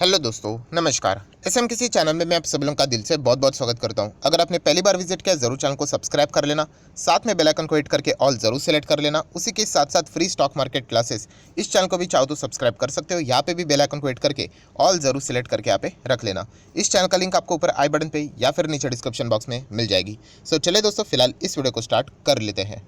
Hello दोस्तों, नमस्कार। SMKC channel में मैं आप सभी लोगों का दिल से बहुत बहुत स्वागत करता हूं। अगर आपने पहली बार विजिट किया जरूर चैनल को सब्सक्राइब कर लेना, साथ में बेल आइकन को हिट करके ऑल जरूर सेलेक्ट कर लेना। उसी के साथ साथ फ्री स्टॉक मार्केट क्लासेस इस चैनल को भी चाहो तो सब्सक्राइब कर सकते हो। यहाँ पे भी बेल आइकन को हिट करके ऑल जरूर सेलेक्ट करके यहाँ पे रख लेना। इस चैनल का लिंक आपको ऊपर आई बटन पे या फिर नीचे डिस्क्रिप्शन बॉक्स में मिल जाएगी। सो चलिए दोस्तों, फिलहाल इस वीडियो को स्टार्ट कर लेते हैं।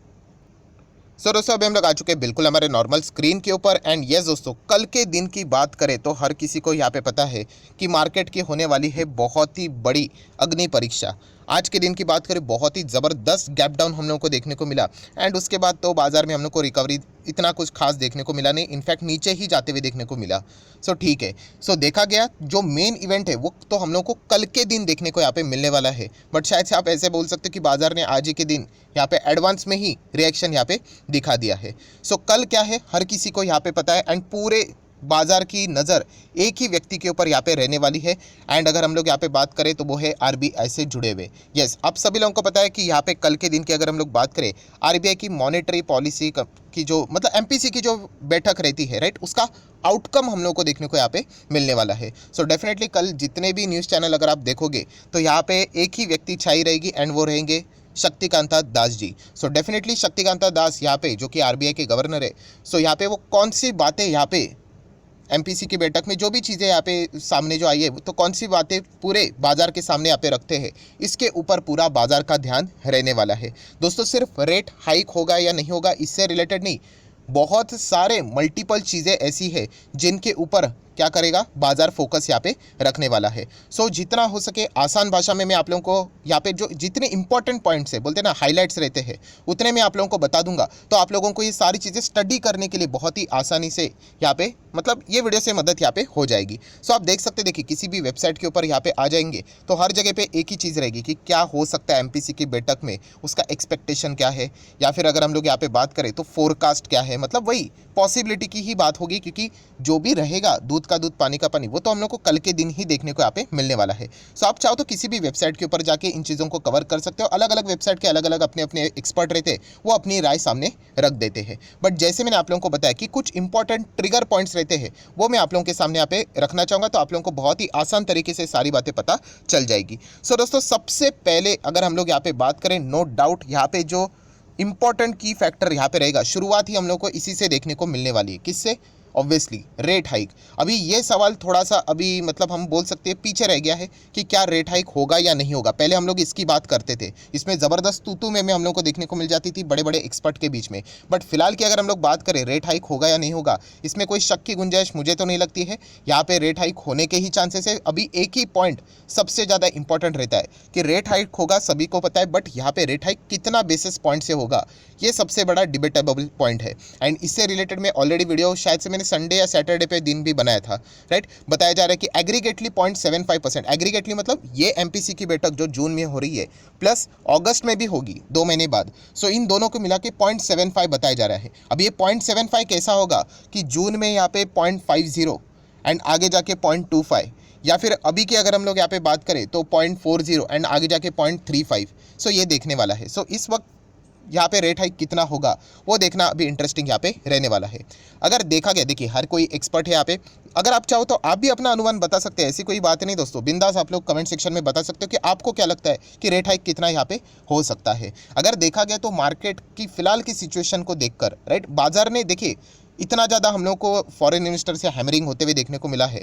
दोस्तों अभी हम लोग आ चुके हैं बिल्कुल हमारे नॉर्मल स्क्रीन के ऊपर। एंड यस दोस्तों, कल के दिन की बात करें तो हर किसी को यहाँ पे पता है कि मार्केट की होने वाली है बहुत ही बड़ी अग्नि परीक्षा। आज के दिन की बात करें, बहुत ही ज़बरदस्त गैप डाउन हम लोगों को देखने को मिला। एंड उसके बाद तो बाजार में हम लोग को रिकवरी इतना कुछ खास देखने को मिला नहीं, इनफैक्ट नीचे ही जाते हुए देखने को मिला। सो ठीक है, सो देखा गया जो मेन इवेंट है वो तो हम लोग को कल के दिन देखने को यहाँ पे मिलने वाला है। बट शायद से आप ऐसे बोल सकते हो कि बाजार ने आज ही के दिन यहाँ पे एडवांस में ही रिएक्शन यहाँ पे दिखा दिया है। सो कल क्या है हर किसी को यहाँ पे पता है। एंड पूरे बाजार की नज़र एक ही व्यक्ति के ऊपर यहाँ पे रहने वाली है। एंड अगर हम लोग यहाँ पे बात करें तो वो है आरबीआई से जुड़े हुए। यस, आप सभी लोगों को पता है कि यहाँ पे कल के दिन की अगर हम लोग बात करें, आरबीआई की मॉनेटरी पॉलिसी की जो मतलब एमपीसी की जो बैठक रहती है, राइट, उसका आउटकम हम लोग को देखने को यहाँ पे मिलने वाला है। सो डेफिनेटली कल जितने भी न्यूज़ चैनल अगर आप देखोगे तो यहाँ पे एक ही व्यक्ति छाई रहेगी एंड वो रहेंगे शक्तिकांता दास जी। सो डेफिनेटली शक्तिकांता दास यहाँ पे जो कि आरबीआई के गवर्नर है, सो यहाँ पे वो कौन सी बातें यहाँ पे एमपीसी की बैठक में जो भी चीज़ें यहाँ पे सामने जो आई है तो कौन सी बातें पूरे बाजार के सामने यहाँ पे रखते हैं, इसके ऊपर पूरा बाजार का ध्यान रहने वाला है। दोस्तों सिर्फ रेट हाइक होगा या नहीं होगा इससे रिलेटेड नहीं, बहुत सारे मल्टीपल चीज़ें ऐसी है जिनके ऊपर क्या करेगा बाजार फोकस यहाँ पे रखने वाला है। सो जितना हो सके आसान भाषा में मैं आप लोगों को यहाँ पे जो जितने इंपॉर्टेंट पॉइंट्स है, बोलते हैं ना हाइलाइट्स रहते हैं, उतने मैं आप लोगों को बता दूंगा। तो आप लोगों को ये सारी चीज़ें स्टडी करने के लिए बहुत ही आसानी से यहाँ पे मतलब ये वीडियो से मदद यहाँ पे हो जाएगी। सो आप देख सकते हैं, देखिए किसी भी वेबसाइट के ऊपर यहाँ पे आ जाएंगे तो हर जगह पे एक ही चीज़ रहेगी कि क्या हो सकता है एमपीसी की बैठक में, उसका एक्सपेक्टेशन क्या है, या फिर अगर हम लोग यहाँ पे बात करें तो फोरकास्ट क्या है। मतलब वही पॉसिबिलिटी की ही बात होगी, क्योंकि जो भी रहेगा दूध का दूध पानी का पानी वो तो हम लोग को कल के दिन ही देखने को यहाँ पे मिलने वाला है। सो आप चाहो तो किसी भी वेबसाइट के ऊपर जाके इन चीज़ों को कवर कर सकते हो। अलग अलग वेबसाइट के अलग अलग अपने अपने एक्सपर्ट रहते हैं, वो अपनी राय सामने रख देते हैं। बट जैसे मैंने आप लोगों को बताया कि कुछ इंपॉर्टेंट ट्रिगर पॉइंट्स रहते हैं, वो मैं आप लोगों के सामने यहाँ पे रखना चाहूँगा, तो आप लोगों को बहुत ही आसान तरीके से सारी बातें पता चल जाएगी। सो दोस्तों सबसे पहले अगर हम लोग यहाँ पे बात करें, नो डाउट यहाँ पे जो इंपॉर्टेंट की फैक्टर यहाँ पे रहेगा, शुरुआत ही हम लोग को इसी से देखने को मिलने वाली है। किससे? Obviously rate hike. अभी ये सवाल थोड़ा सा अभी मतलब हम बोल सकते हैं पीछे रह गया है कि क्या रेट हाइक होगा या नहीं होगा। पहले हम लोग इसकी बात करते थे, इसमें ज़बरदस्त तू में हम लोग को देखने को मिल जाती थी बड़े बड़े एक्सपर्ट के बीच में। बट फिलहाल की अगर हम लोग बात करें रेट हाइक होगा या नहीं होगा, इसमें कोई शक की गुंजाइश मुझे तो नहीं लगती है। यहाँ पे रेट हाइक होने के ही चांसेस है। अभी एक ही पॉइंट सबसे ज़्यादा इंपॉर्टेंट रहता है कि रेट हाइक होगा, सभी को पता है, बट यहाँ पे रेट हाइक कितना बेसिस पॉइंट से होगा, ये सबसे बड़ा डिबेटेबल पॉइंट है। एंड इससे रिलेटेड में ऑलरेडी वीडियो शायद से मैंने संडे या सैटरडे पे दिन भी बनाया था, राइट। बताया जा रहा है कि एग्रीगेटली 0.75%, एग्रीगेटली मतलब ये एमपीसी की बैठक जो जून में हो रही है प्लस अगस्त में भी होगी 2 महीने बाद, सो इन दोनों को मिला के 0.75 बताया जा रहा है। अब ये 0.75 कैसा होगा कि जून में यहाँ पे 0.50 एंड आगे जाके 0.25, या फिर अभी की अगर हम लोग यहाँ पे बात करें तो 0.40 एंड आगे जाके 0.35। सो ये देखने वाला है। सो इस वक्त यहाँ पे रेट हाइक कितना होगा वो देखना अभी इंटरेस्टिंग यहाँ पे रहने वाला है। अगर देखा गया, देखिए हर कोई एक्सपर्ट है यहाँ पे, अगर आप चाहो तो आप भी अपना अनुमान बता सकते हैं, ऐसी कोई बात नहीं दोस्तों। बिंदास आप लोग कमेंट सेक्शन में बता सकते हो कि आपको क्या लगता है कि रेट हाइक कितना यहाँ पे हो सकता है। अगर देखा गया तो मार्केट की फिलहाल की सिचुएशन को देखकर, राइट, बाजार ने देखिए इतना ज़्यादा हम लोग को फॉरेन इन्वेस्टर से हैमरिंग होते हुए देखने को मिला है।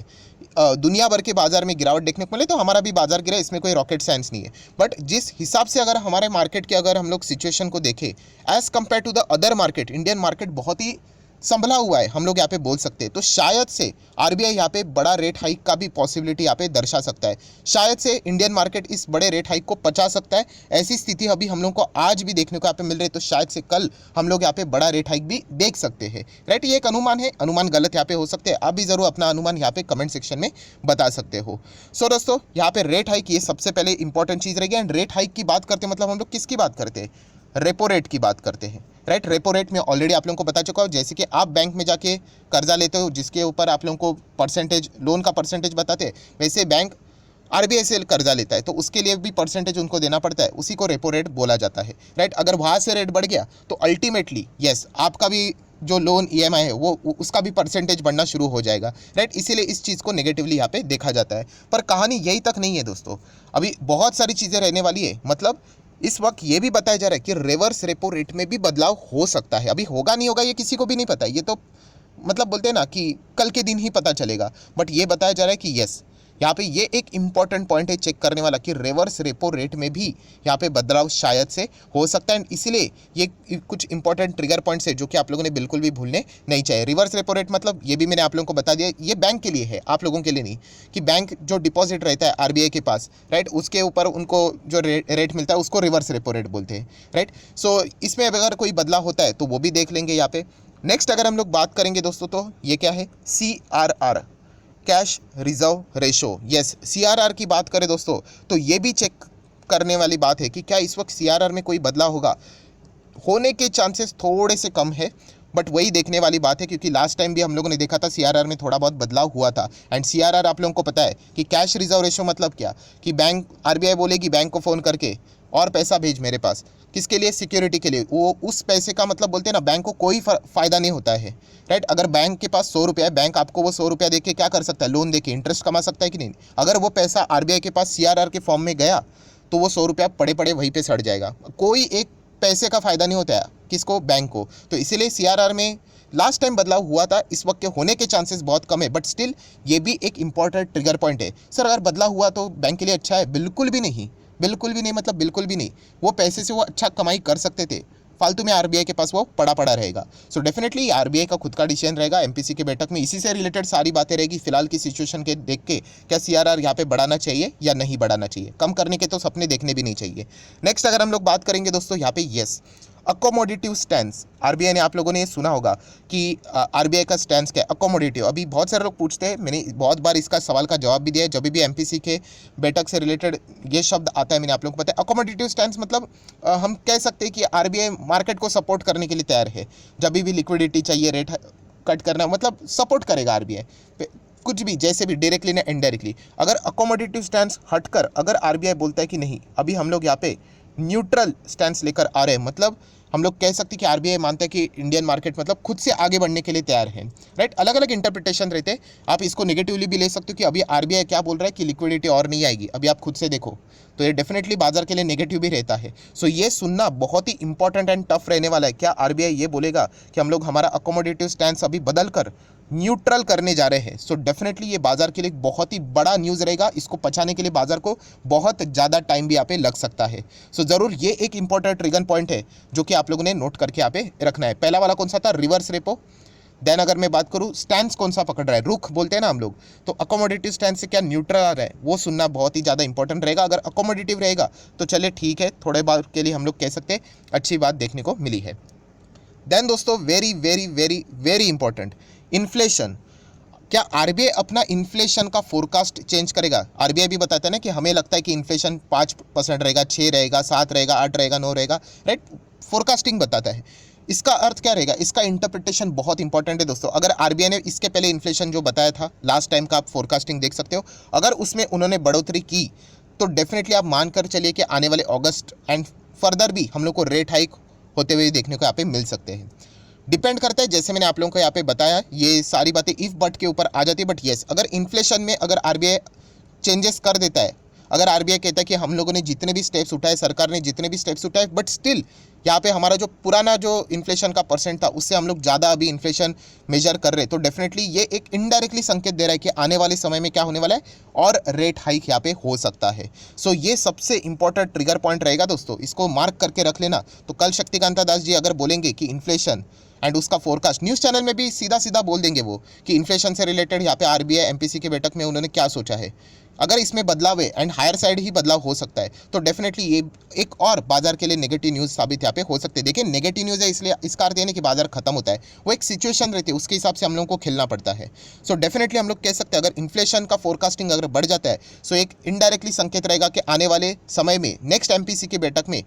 दुनिया भर के बाजार में गिरावट देखने को मिले तो हमारा भी बाजार गिरा, इसमें कोई रॉकेट साइंस नहीं है। बट जिस हिसाब से अगर हमारे मार्केट के अगर हम लोग सिचुएशन को देखें as compare to the other market, Indian market बहुत ही संभला हुआ है हम लोग यहाँ पे बोल सकते हैं। तो शायद से आरबीआई यहाँ पे बड़ा रेट हाइक का भी पॉसिबिलिटी यहाँ पे दर्शा सकता है। शायद से इंडियन मार्केट इस बड़े रेट हाइक को पचा सकता है। ऐसी स्थिति अभी हम लोग को आज भी देखने को यहाँ पे मिल रही है, तो शायद से कल हम लोग यहाँ पे बड़ा रेट हाइक भी देख सकते हैं, राइट। ये एक अनुमान है, अनुमान गलत यहाँ पे हो सकते हैं। आप भी जरूर अपना अनुमान यहाँ पे कमेंट सेक्शन में बता सकते हो। सो दोस्तों यहाँ पे रेट हाइक ये सबसे पहले इंपॉर्टेंट चीज़ रहेगी। एंड रेट हाइक की बात करते मतलब हम लोग किसकी बात करते हैं? रेपो रेट की बात करते हैं, राइट। रेपो रेट में ऑलरेडी आप लोगों को बता चुका हूँ, जैसे कि आप बैंक में जाके कर्जा लेते हो जिसके ऊपर आप लोगों को परसेंटेज, लोन का परसेंटेज बताते हैं, वैसे बैंक आरबीआई से कर्जा लेता है तो उसके लिए भी परसेंटेज उनको देना पड़ता है, उसी को रेपो रेट बोला जाता है, राइट। अगर वहाँ से रेट बढ़ गया तो अल्टीमेटली यस आपका भी जो लोन ईएमआई है वो उसका भी परसेंटेज बढ़ना शुरू हो जाएगा, राइट। इसीलिए इस चीज़ को नेगेटिवली यहाँ पे देखा जाता है। पर कहानी यही तक नहीं है दोस्तों, अभी बहुत सारी चीज़ें रहने वाली है। मतलब इस वक्त ये भी बताया जा रहा है कि रिवर्स रेपो रेट में भी बदलाव हो सकता है। अभी होगा नहीं होगा ये किसी को भी नहीं पता, ये तो मतलब बोलते हैं ना कि कल के दिन ही पता चलेगा। बट ये बताया जा रहा है कि यस, यहाँ पे ये एक इंपॉर्टेंट पॉइंट है चेक करने वाला कि रिवर्स रेपो रेट में भी यहाँ पे बदलाव शायद से हो सकता है। इसीलिए ये कुछ इंपॉर्टेंट ट्रिगर पॉइंट्स है जो कि आप लोगों ने बिल्कुल भी भूलने नहीं चाहिए। रिवर्स रेपो रेट मतलब ये भी मैंने आप लोगों को बता दिया, ये बैंक के लिए है, आप लोगों के लिए नहीं। कि बैंक जो डिपॉजिट रहता है आरबीआई के पास, राइट, उसके ऊपर उनको जो रेट मिलता है उसको रिवर्स रेपो रेट बोलते हैं, राइट। सो इसमें अगर कोई बदलाव होता है तो वो भी देख लेंगे यहाँ पे। नेक्स्ट अगर हम लोग बात करेंगे दोस्तों तो ये क्या है, CRR, cash reserve ratio. Yes, CRR की बात करें दोस्तों तो ये भी चेक करने वाली बात है कि क्या इस वक्त CRR में कोई बदलाव होगा। होने के चांसेस थोड़े से कम है, बट वही देखने वाली बात है क्योंकि लास्ट टाइम भी हम लोगों ने देखा था CRR में थोड़ा बहुत बदलाव हुआ था। एंड CRR आप लोगों को पता है कि कैश रिजर्व रेशो मतलब क्या, कि बैंक आरबीआई बोलेगी बैंक को फ़ोन करके और पैसा भेज मेरे पास, किसके लिए, सिक्योरिटी के लिए। वो उस पैसे का मतलब बोलते हैं ना बैंक को कोई फ़ायदा नहीं होता है, राइट। अगर बैंक के पास 100 रुपया है, बैंक आपको वो 100 रुपया दे के क्या कर सकता है, लोन दे के इंटरेस्ट कमा सकता है कि नहीं। अगर वो पैसा आरबीआई के पास CRR के फॉर्म में गया तो वो 100 रुपया पड़े पड़े वहीं पे सड़ जाएगा, कोई एक पैसे का फ़ायदा नहीं होता है किसको, बैंक को। तो इसीलिए CRR में लास्ट टाइम बदलाव हुआ था, इस वक्त के होने के चांसेस बहुत कम है, बट स्टिल ये भी एक इंपॉर्टेंट ट्रिगर पॉइंट है। सर अगर बदलाव हुआ तो बैंक के लिए अच्छा है, बिल्कुल भी नहीं, बिल्कुल भी नहीं, मतलब बिल्कुल भी नहीं। वो पैसे से वो अच्छा कमाई कर सकते थे, फालतू में आरबीआई के पास वो पड़ा पड़ा रहेगा। सो डेफिनेटली आरबीआई का खुद का डिसीजन रहेगा एमपीसी की बैठक में, इसी से रिलेटेड सारी बातें रहेगी फिलहाल की सिचुएशन के देख के, क्या CRR यहाँ पे बढ़ाना चाहिए या नहीं बढ़ाना चाहिए। कम करने के तो सपने देखने भी नहीं चाहिए। नेक्स्ट अगर हम लोग बात करेंगे दोस्तों यहाँ पे यस, अकोमोडेटिव स्टैंस। आरबीआई ने, आप लोगों ने ये सुना होगा कि आरबीआई का स्टैंस क्या है, अकोमोडेटिव। अभी बहुत सारे लोग पूछते हैं, मैंने बहुत बार इसका सवाल का जवाब भी दिया है, जब भी एमपीसी के बैठक से रिलेटेड ये शब्द आता है मैंने आप लोगों को बताया। अकोमोडेटिव स्टैंस मतलब हम कह सकते हैं कि आरबीआई मार्केट को सपोर्ट करने के लिए तैयार है। जब भी लिक्विडिटी चाहिए, रेट कट करना, मतलब सपोर्ट करेगा आरबीआई कुछ भी, जैसे भी डायरेक्टली ना इनडायरेक्टली। अगर अकोमोडेटिव स्टैंस हटकर अगर आरबीआई बोलता है कि नहीं, अभी हम लोग यहाँ पे न्यूट्रल स्टैंस लेकर आ रहे हैं, मतलब हम लोग कह सकते हैं कि आरबीआई मानता है कि इंडियन मार्केट मतलब खुद से आगे बढ़ने के लिए तैयार है, राइट। अलग अलग इंटरप्रिटेशन रहते हैं, आप इसको नेगेटिवली भी ले सकते हो कि अभी आरबीआई क्या बोल रहा है कि लिक्विडिटी और नहीं आएगी, अभी आप खुद से देखो, तो ये डेफिनेटली बाजार के लिए नेगेटिव भी रहता है। सो ये सुनना बहुत ही इंपॉर्टेंट एंड टफ रहने वाला है। क्या आरबीआई ये बोलेगा कि हम लोग हमारा अकोमोडेटिव स्टैंस अभी बदल कर न्यूट्रल करने जा रहे हैं। सो डेफिनेटली ये बाजार के लिए बहुत ही बड़ा न्यूज़ रहेगा, इसको पचाने के लिए बाजार को बहुत ज़्यादा टाइम भी यहाँ पे लग सकता है। सो ज़रूर ये एक इंपॉर्टेंट ट्रिगर पॉइंट है जो कि आप लोगों ने नोट करके यहाँ पे रखना है। पहला वाला कौन सा था, रिवर्स रेपो। देन अगर मैं बात करूँ स्टैंस कौन सा पकड़ रहा है, रुख बोलते हैं ना हम लोग, तो अकोमोडेटिव स्टैंस से क्या न्यूट्रल आ रहा है, वो सुनना बहुत ही ज़्यादा इंपॉर्टेंट रहेगा। अगर अकोमोडेटिव रहेगा तो चलिए ठीक है, थोड़े बार के लिए हम लोग कह सकते हैं अच्छी बात देखने को मिली है। देन दोस्तों very very very very important, inflation. क्या आरबीआई अपना इन्फ्लेशन का फोरकास्ट चेंज करेगा। आरबीआई भी बताता है ना कि हमें लगता है कि इन्फ्लेशन 5% रहेगा, 6 रहेगा, 7 रहेगा, 8 रहेगा, 9 रहेगा, राइट। फोरकास्टिंग बताता है। इसका अर्थ क्या रहेगा, इसका इंटरप्रिटेशन बहुत इंपॉर्टेंट है दोस्तों। अगर आरबीआई ने इसके पहले इन्फ्लेशन जो बताया था लास्ट टाइम का, आप फोरकास्टिंग देख सकते हो, अगर उसमें उन्होंने बढ़ोतरी की तो डेफिनेटली आप मानकर चलिए कि आने वाले अगस्त एंड फर्दर भी हम लोग को रेट हाइक होते हुए देखने को यहाँ पे मिल सकते हैं। डिपेंड करता है, जैसे मैंने आप लोगों को यहाँ पे बताया, ये सारी बातें इफ बट के ऊपर आ जाती है। बट येस, अगर इन्फ्लेशन में अगर आरबीआई चेंजेस कर देता है, अगर आरबीआई कहता है कि हम लोगों ने जितने भी स्टेप्स उठाए, सरकार ने जितने भी स्टेप्स उठाए, बट स्टिल यहाँ पे हमारा जो पुराना जो इन्फ्लेशन का परसेंट था उससे हम लोग ज़्यादा अभी इन्फ्लेशन मेजर कर रहे हैं, तो डेफिनेटली ये एक इनडायरेक्टली संकेत दे रहा है कि आने वाले समय में क्या होने वाला है और रेट हाइक यहाँ पे हो सकता है। सो ये सबसे इंपॉर्टेंट ट्रिगर पॉइंट रहेगा दोस्तों, इसको मार्क करके रख लेना। तो कल शक्तिकांता दास जी अगर बोलेंगे कि इन्फ्लेशन एंड उसका फोरकास्ट, न्यूज़ चैनल में भी सीधा सीधा बोल देंगे वो कि इन्फ्लेशन से रिलेटेड यहाँ पे आरबीआई एमपीसी की बैठक में उन्होंने क्या सोचा है, अगर इसमें बदलाव है एंड हायर साइड ही बदलाव हो सकता है, तो डेफिनेटली ये एक और बाजार के लिए नेगेटिव न्यूज़ साबित यहाँ पे हो सकते हैं। देखिए नेगेटिव न्यूज़ है इसलिए इसका अर्थ ये नहीं कि बाजार खत्म होता है, वो एक सिचुएशन रहती है, उसके हिसाब से हम लोगों को खेलना पड़ता है। सो डेफिनेटली हम लोग कह सकते हैं अगर इन्फ्लेशन का फोरकास्टिंग अगर बढ़ जाता है, सो एक इनडायरेक्टली संकेत रहेगा कि आने वाले समय में नेक्स्ट एमपीसी की बैठक में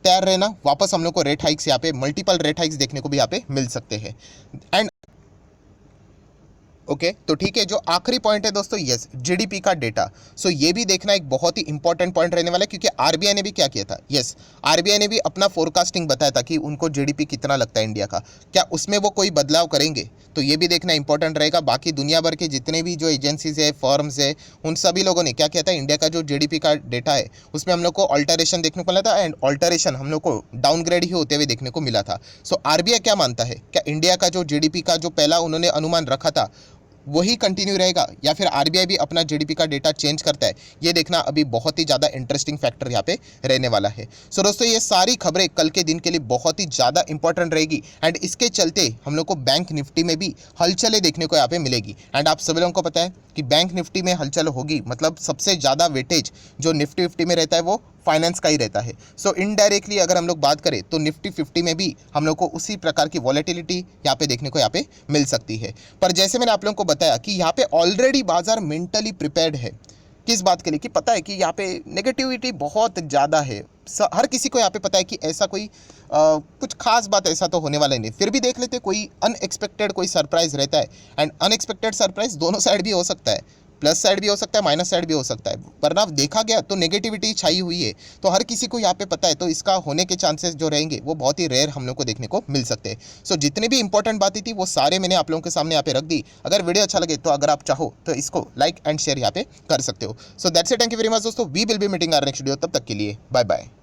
तैयार रहना, वापस हम लोग को रेट हाइक्स यहाँ पे मल्टीपल रेट हाइक्स देखने को भी यहाँ पे मिल सकते हैं। एंड ओके तो ठीक है, जो आखिरी पॉइंट है दोस्तों, यस, जीडीपी का डेटा। सो ये भी देखना एक बहुत ही इंपॉर्टेंट पॉइंट रहने वाला है, क्योंकि आरबीआई ने भी क्या किया था, यस, आरबीआई ने भी अपना फोरकास्टिंग बताया था कि उनको जीडीपी कितना लगता है इंडिया का, क्या उसमें वो कोई बदलाव करेंगे, तो ये भी देखना इंपॉर्टेंट रहेगा। बाकी दुनिया भर के जितने भी जो एजेंसीज है, फर्म्स है, उन सभी लोगों ने क्या किया था, इंडिया का जो जीडीपी का डेटा है उसमें हम लोग को ऑल्टरेशन देखने को मिला था, एंड ऑल्टरेशन हम लोग को डाउनग्रेड ही होते हुए देखने को मिला था। सो आरबीआई क्या मानता है, क्या इंडिया का जो जीडीपी का जो पहला उन्होंने अनुमान रखा था वही कंटिन्यू रहेगा, या फिर आरबीआई भी अपना जीडीपी का डेटा चेंज करता है, ये देखना अभी बहुत ही ज़्यादा इंटरेस्टिंग फैक्टर यहाँ पे रहने वाला है। सो दोस्तों, ये सारी खबरें कल के दिन के लिए बहुत ही ज़्यादा इंपॉर्टेंट रहेगी, एंड इसके चलते हम लोग को बैंक निफ्टी में भी हलचलें देखने को यहाँ पे मिलेगी। एंड आप सभी लोगों को पता है कि बैंक निफ्टी में हलचल होगी, मतलब सबसे ज़्यादा वेटेज जो निफ्टी फिफ्टी में रहता है वो फाइनेंस का ही रहता है। सो इनडायरेक्टली अगर हम लोग बात करें तो निफ्टी 50 में भी हम लोग को उसी प्रकार की वॉलेटिलिटी यहाँ पे देखने को यहाँ पे मिल सकती है। पर जैसे मैंने आप लोगों को बताया कि यहाँ पे ऑलरेडी बाजार मेंटली प्रिपेयर्ड है, किस बात के लिए, कि पता है कि यहाँ पे नेगेटिविटी बहुत ज़्यादा है। हर किसी को यहाँ पे पता है कि ऐसा कोई कुछ खास बात ऐसा तो होने वाला ही नहीं, फिर भी देख लेते कोई अनएक्सपेक्टेड कोई सरप्राइज रहता है। एंड अनएक्सपेक्टेड सरप्राइज दोनों साइड भी हो सकता है, प्लस साइड भी हो सकता है, माइनस साइड भी हो सकता है, वरना देखा गया तो नेगेटिविटी छाई हुई है, तो हर किसी को यहाँ पे पता है, तो इसका होने के चांसेस जो रहेंगे वो बहुत ही रेयर हम लोग को देखने को मिल सकते हैं। सो जितनी भी इंपॉर्टेंट बातें थी वो सारे मैंने आप लोगों के सामने यहाँ पे रख दी। अगर वीडियो अच्छा लगे तो अगर आप चाहो तो इसको लाइक एंड शेयर यहाँ पे कर सकते हो। So that's it, thank you very much दोस्तों, we will be meeting our next video, तब तक के लिए बाय बाय।